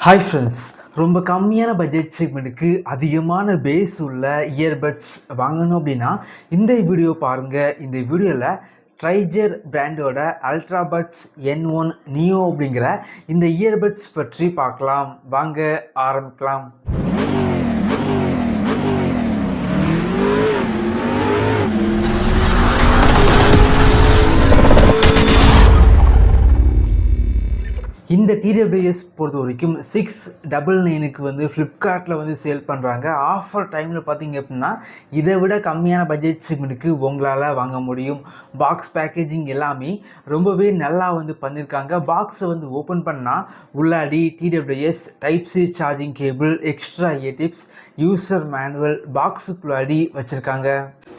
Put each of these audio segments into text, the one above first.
Hi friends, ரொம்ப கம்மியான budget செக்மெண்ட்டுக்கு அதிகமான பேஸ் உள்ள இயர்பட்ஸ் வாங்கணும் அப்படின்னா இந்த வீடியோ பாருங்கள். இந்த வீடியோவில் ட்ரைஜர் பிராண்டோட அல்ட்ராபட்ஸ் N1 நியோ அப்படிங்கிற இந்த இயர்பட்ஸ் பற்றி பார்க்கலாம். வாங்க ஆரம்பிக்கலாம். இந்த TWS பொறுத்த வரைக்கும் 699க்கு வந்து ஃப்ளிப்கார்ட்டில் சேல் பண்ணுறாங்க. ஆஃபர் டைமில் பார்த்தீங்க அப்படின்னா இதை விட கம்மியான பட்ஜெட் செக்மெண்ட்டுக்கு உங்களால் வாங்க முடியும். பாக்ஸ் பேக்கேஜிங் எல்லாமே ரொம்பவே நல்லா பண்ணியிருக்காங்க. பாக்ஸை ஓப்பன் பண்ணால் உள்ளாடி TWS type C charging cable, extra tips, user manual பாக்ஸுக்குள்ளாடி வச்சுருக்காங்க.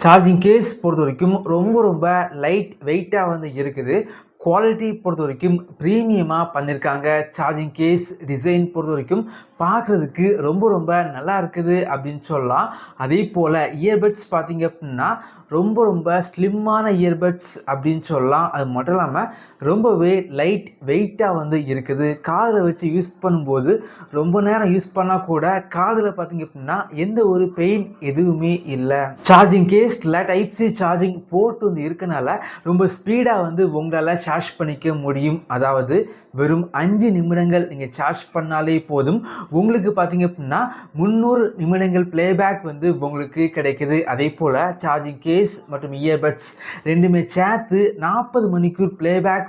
சார்ஜிங் கேஸ் பொறுத்த வரைக்கும் ரொம்ப லைட் வெயிட்டாக இருக்குது. குவாலிட்டி பொறுத்த வரைக்கும் ப்ரீமியமாக பண்ணியிருக்காங்க. சார்ஜிங் கேஸ் டிசைன் பொறுத்த வரைக்கும் பார்க்குறதுக்கு ரொம்ப நல்லா இருக்குது அப்படின்னு சொல்லலாம். அதே போல் இயர்பட்ஸ் பார்த்திங்க அப்படின்னா ரொம்ப ஸ்லிம்மான இயர்பட்ஸ் அப்படின்னு சொல்லலாம். அது மட்டும் இல்லாமல் ரொம்பவே லைட் வெயிட்டாக இருக்குது. காதில் வச்சு யூஸ் பண்ணும்போது ரொம்ப நேரம் யூஸ் பண்ணால் கூட காதில் பார்த்திங்க அப்படின்னா எந்த ஒரு பெயின் எதுவுமே இல்லை. சார்ஜிங் கேஸில் டைப் சி சார்ஜிங் போர்ட் இருக்கனால ரொம்ப ஸ்பீடாக உங்களால் சார்ஜ் பண்ணிக்க முடியும். அதாவது வெறும் 5 நிமிடங்கள் நீங்கள் சார்ஜ் பண்ணாலே போதும். உங்களுக்கு பார்த்தீங்க அப்படின்னா 300 நிமிடங்கள் பிளேபேக் உங்களுக்கு கிடைக்குது. அதே போல் சார்ஜிங் கேஸ் மற்றும் இயர்பட்ஸ் ரெண்டுமே சேர்த்து 40 மணிக்கூர் பிளேபேக்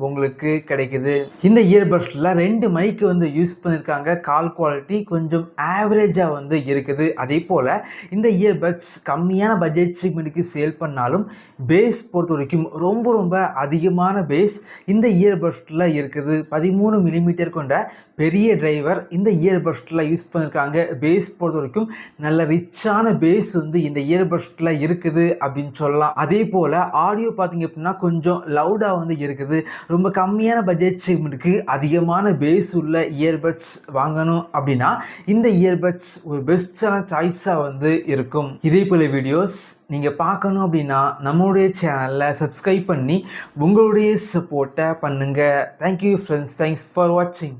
உங்களுக்கு கிடைக்குது. இந்த இயர்பட்ஸில் 2 மைக்கு யூஸ் பண்ணியிருக்காங்க. கால் குவாலிட்டி கொஞ்சம் ஆவரேஜாக இருக்குது. அதே போல் இந்த இயர்பட்ஸ் கம்மியான பட்ஜெட் செக்மெண்ட்டுக்கு சேல் பண்ணாலும் பேஸ் பொறுத்த வரைக்கும் ரொம்ப அதிகமான பேஸ் இந்த இயர்பட்ஸில் இருக்குது. 13 மில்லிமீட்டர் கொண்ட பெரிய டிரைவர் இந்த இயர்பட்ஸில் யூஸ் பண்ணியிருக்காங்க. பேஸ் பொறுத்த வரைக்கும் நல்ல ரிச்சான பேஸ் இந்த இயர்பட்ஸில் இருக்குது அப்படின்னு சொல்லலாம். அதே போல் ஆடியோ பார்த்தீங்க அப்படின்னா கொஞ்சம் லவுடாக இருக்குது. ரொம்ப கம்மியான பட்ஜெட் செக்மெண்ட்டுக்கு அதிகமான பேஸ் உள்ள இயர்பட்ஸ் வாங்கணும் அப்படின்னா இந்த இயர்பட்ஸ் ஒரு பெஸ்டான சாய்ஸாக இருக்கும். இதே போல் வீடியோஸ் நீங்கள் பார்க்கணும் அப்படின்னா நம்மளுடைய சேனலில் சப்ஸ்கிரைப் பண்ணி உங்களுடைய சப்போர்ட்டை பண்ணுங்கள். தேங்க்யூ ஃப்ரெண்ட்ஸ், தேங்க்ஸ் ஃபார் வாட்சிங்.